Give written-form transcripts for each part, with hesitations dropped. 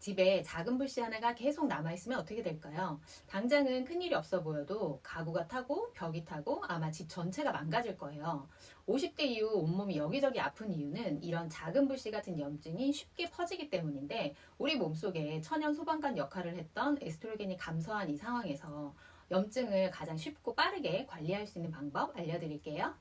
집에 작은 불씨 하나가 계속 남아있으면 어떻게 될까요? 당장은 큰일이 없어 보여도 가구가 타고 벽이 타고 아마 집 전체가 망가질 거예요. 50대 이후 온몸이 여기저기 아픈 이유는 이런 작은 불씨 같은 염증이 쉽게 퍼지기 때문인데 우리 몸속에 천연 소방관 역할을 했던 에스트로겐이 감소한 이 상황에서 염증을 가장 쉽고 빠르게 관리할 수 있는 방법 알려드릴게요.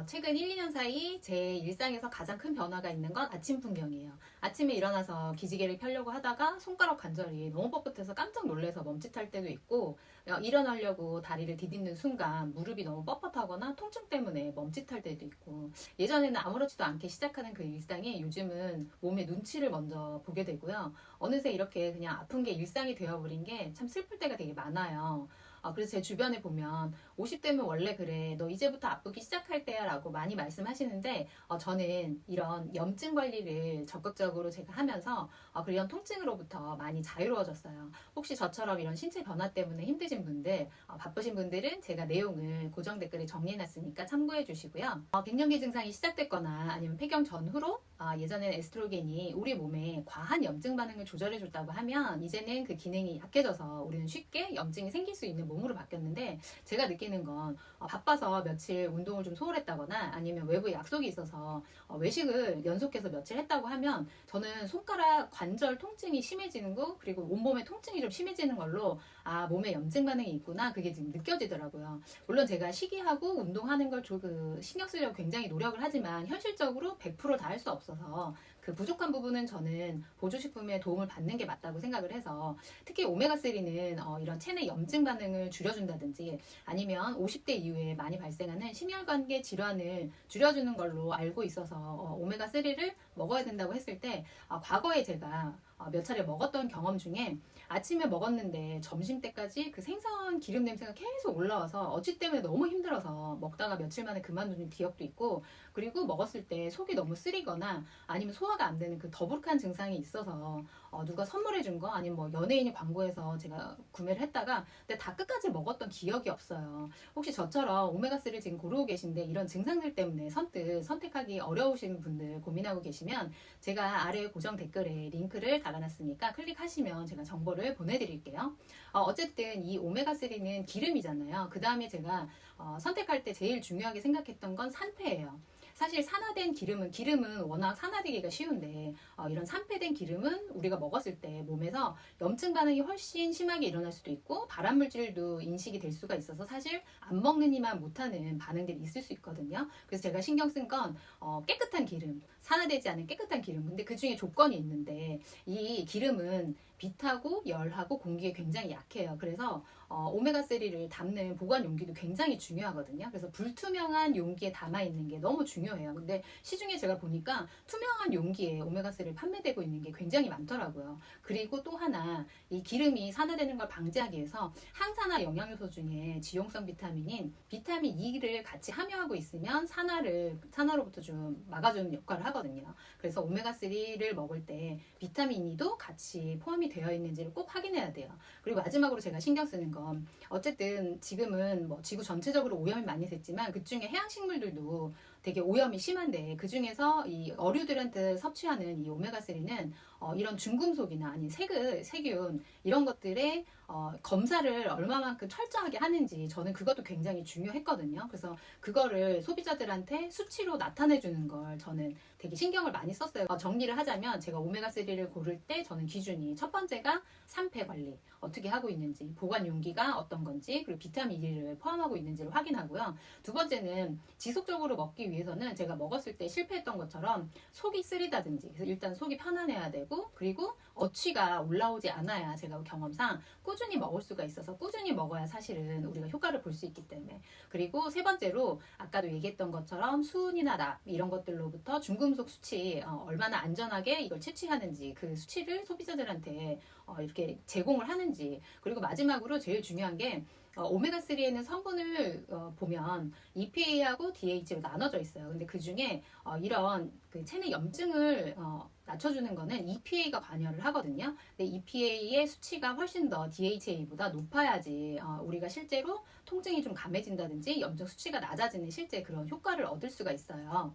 최근 1, 2년 사이 제 일상에서 가장 큰 변화가 있는 건 아침 풍경이에요. 아침에 일어나서 기지개를 펴려고 하다가 손가락 관절이 너무 뻣뻣해서 깜짝 놀라서 멈칫할 때도 있고, 일어나려고 다리를 디딛는 순간 무릎이 너무 뻣뻣하거나 통증 때문에 멈칫할 때도 있고, 예전에는 아무렇지도 않게 시작하는 그 일상이 요즘은 몸의 눈치를 먼저 보게 되고요. 어느새 이렇게 그냥 아픈 게 일상이 되어버린 게 참 슬플 때가 되게 많아요. 그래서 제 주변에 보면 50대면 원래 그래, 너 이제부터 아프기 시작할 때야 라고 많이 말씀하시는데, 저는 이런 염증 관리를 적극적으로 제가 하면서 그런 통증으로부터 많이 자유로워졌어요. 혹시 저처럼 이런 신체 변화 때문에 힘드신 분들, 바쁘신 분들은 제가 내용을 고정 댓글에 정리해놨으니까 참고해 주시고요. 갱년기 증상이 시작됐거나 아니면 폐경 전후로 예전엔 에스트로겐이 우리 몸에 과한 염증 반응을 조절해 줬다고 하면 이제는 그 기능이 약해져서 우리는 쉽게 염증이 생길 수 있는 몸으로 바뀌었는데, 제가 느끼는 건 바빠서 며칠 운동을 좀 소홀했다거나 아니면 외부에 약속이 있어서 외식을 연속해서 며칠 했다고 하면 저는 손가락 관절 통증이 심해지는 거, 그리고 온몸에 통증이 좀 심해지는 걸로 몸에 염증 반응이 있구나, 그게 지금 느껴지더라고요. 물론 제가 식이하고 운동하는 걸 신경 쓰려고 굉장히 노력을 하지만 현실적으로 100% 다 할 수 없어서 그 부족한 부분은 저는 보조식품의 도움을 받는 게 맞다고 생각을 해서, 특히 오메가3는 이런 체내 염증 반응을 줄여준다든지 아니면 50대 이후에 많이 발생하는 심혈관계 질환을 줄여주는 걸로 알고 있어서 오메가3를 먹어야 된다고 했을 때, 과거에 제가 몇 차례 먹었던 경험 중에 아침에 먹었는데 점심 때까지 그 생선 기름 냄새가 계속 올라와서 어찌 때문에 너무 힘들어서 먹다가 며칠 만에 그만둔 기억도 있고, 그리고 먹었을 때 속이 너무 쓰리거나 아니면 소화가 안 되는 그 더부룩한 증상이 있어서 누가 선물해 준 거 아니면 뭐 연예인이 광고해서 제가 구매를 했다가 근데 다 끝까지 먹었던 기억이 없어요. 혹시 저처럼 오메가3를 지금 고르고 계신데 이런 증상들 때문에 선뜻 선택하기 어려우신 분들 고민하고 계시면 제가 아래 고정 댓글에 링크를 달아놨으니까 클릭하시면 제가 정보를 보내드릴게요. 어쨌든 이 오메가3는 기름이잖아요. 그 다음에 제가 선택할 때 제일 중요하게 생각했던 건 산패예요. 사실 산화된 기름은 워낙 산화되기가 쉬운데 이런 산패된 기름은 우리가 먹었을 때 몸에서 염증 반응이 훨씬 심하게 일어날 수도 있고 발암물질도 인식이 될 수가 있어서 사실 안 먹는 이만 못하는 반응들이 있을 수 있거든요. 그래서 제가 신경 쓴 건 깨끗한 기름, 산화되지 않은 깨끗한 기름. 근데 그 중에 조건이 있는데 이 기름은 빛하고 열하고 공기에 굉장히 약해요. 그래서 오메가3를 담는 보관 용기도 굉장히 중요하거든요. 그래서 불투명한 용기에 담아 있는 게 너무 중요해요. 근데 시중에 제가 보니까 투명한 용기에 오메가3를 판매되고 있는 게 굉장히 많더라고요. 그리고 또 하나, 이 기름이 산화되는 걸 방지하기 위해서 항산화 영양효소 중에 지용성 비타민인 비타민 E를 같이 함유하고 있으면 산화로부터 좀 막아주는 역할을 하거든요. 그래서 오메가3를 먹을 때 비타민 E도 같이 포함이 되어 있는지를 꼭 확인해야 돼요. 그리고 마지막으로 제가 신경 쓰는 건, 어쨌든 지금은 뭐 지구 전체적으로 오염이 많이 됐지만 그중에 해양식물들도 되게 오염이 심한데, 그 중에서 이 어류들한테 섭취하는 이 오메가3는 이런 중금속이나 아니 세균 이런 것들의 검사를 얼마만큼 철저하게 하는지 저는 그것도 굉장히 중요했거든요. 그래서 그거를 소비자들한테 수치로 나타내 주는 걸 저는 되게 신경을 많이 썼어요. 정리를 하자면 제가 오메가3를 고를 때 저는 기준이, 첫 번째가 산패 관리 어떻게 하고 있는지, 보관 용기가 어떤 건지, 그리고 비타민 E를 포함하고 있는지를 확인하고요. 두 번째는 지속적으로 먹기 위해서는 제가 먹었을 때 실패했던 것처럼 속이 쓰리다든지, 그래서 일단 속이 편안해야 되고, 그리고 어취가 올라오지 않아야 제가 경험상 꾸준히 먹을 수가 있어서, 꾸준히 먹어야 사실은 우리가 효과를 볼 수 있기 때문에. 그리고 세 번째로 아까도 얘기했던 것처럼 수은이나 납 이런 것들로부터 중금속 수치, 얼마나 안전하게 이걸 채취하는지 그 수치를 소비자들한테 이렇게 제공을 하는지. 그리고 마지막으로 제일 중요한 게 오메가3에는 성분을 보면 EPA하고 DHA로 나눠져 있어요. 근데 그 중에 이런 그 체내 염증을 낮춰주는 거는 EPA가 관여를 하거든요. 근데 EPA의 수치가 훨씬 더 DHA보다 높아야지 우리가 실제로 통증이 좀 감해진다든지 염증 수치가 낮아지는 실제 그런 효과를 얻을 수가 있어요.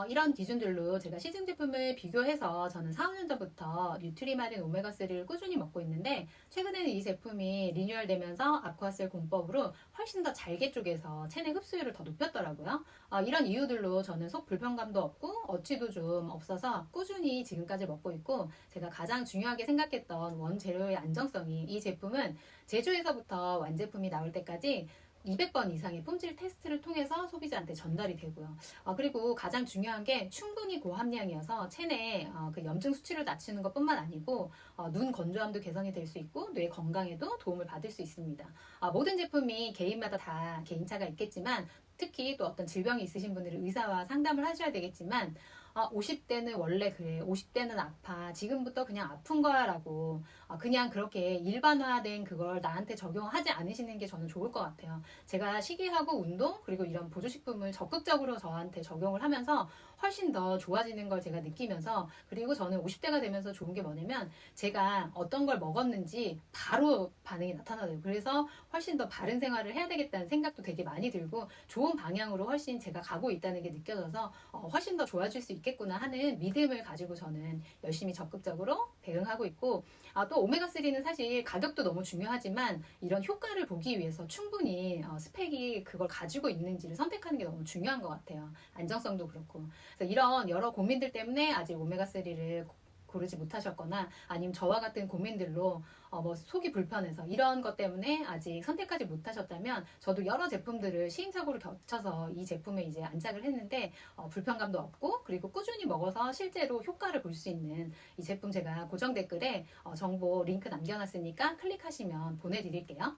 이런 기준들로 제가 시중 제품을 비교해서 저는 4, 5년 전부터 뉴트리마린 오메가3를 꾸준히 먹고 있는데 최근에는 이 제품이 리뉴얼되면서 아쿠아셀 공법으로 훨씬 더 잘게 쪼개서 체내 흡수율을 더 높였더라고요. 이런 이유들로 저는 속 불편감도 없고 어취도 좀 없어서 꾸준히 지금까지 먹고 있고 제가 가장 중요하게 생각했던 원재료의 안정성이 이 제품은 제조에서부터 완제품이 나올 때까지 200번 이상의 품질 테스트를 통해서 소비자한테 전달이 되고요. 그리고 가장 중요한 게 충분히 고함량이어서 체내 그 염증 수치를 낮추는 것뿐만 아니고 눈 건조함도 개선이 될 수 있고 뇌 건강에도 도움을 받을 수 있습니다. 모든 제품이 개인마다 다 개인차가 있겠지만 특히 또 어떤 질병이 있으신 분들은 의사와 상담을 하셔야 되겠지만 50대는 원래 그래. 50대는 아파. 지금부터 그냥 아픈 거야 라고 그냥 그렇게 일반화된 그걸 나한테 적용하지 않으시는 게 저는 좋을 것 같아요. 제가 식이하고 운동 그리고 이런 보조식품을 적극적으로 저한테 적용을 하면서 훨씬 더 좋아지는 걸 제가 느끼면서 그리고 저는 50대가 되면서 좋은 게 뭐냐면 제가 어떤 걸 먹었는지 바로 반응이 나타나요. 그래서 훨씬 더 바른 생활을 해야 되겠다는 생각도 되게 많이 들고 좋은 방향으로 훨씬 제가 가고 있다는 게 느껴져서 훨씬 더 좋아질 수 있겠구나 하는 믿음을 가지고 저는 열심히 적극적으로 대응하고 있고 또 오메가3는 사실 가격도 너무 중요하지만 이런 효과를 보기 위해서 충분히 스펙이 그걸 가지고 있는지를 선택하는 게 너무 중요한 것 같아요. 안정성도 그렇고. 그래서 이런 여러 고민들 때문에 아직 오메가3를 고르지 못하셨거나 아니면 저와 같은 고민들로 뭐 속이 불편해서 이런 것 때문에 아직 선택하지 못하셨다면 저도 여러 제품들을 시행착오를 겹쳐서 이 제품에 이제 안착을 했는데 불편감도 없고 그리고 꾸준히 먹어서 실제로 효과를 볼 수 있는 이 제품 제가 고정 댓글에 정보 링크 남겨놨으니까 클릭하시면 보내드릴게요.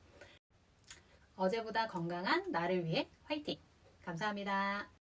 어제보다 건강한 나를 위해 화이팅! 감사합니다.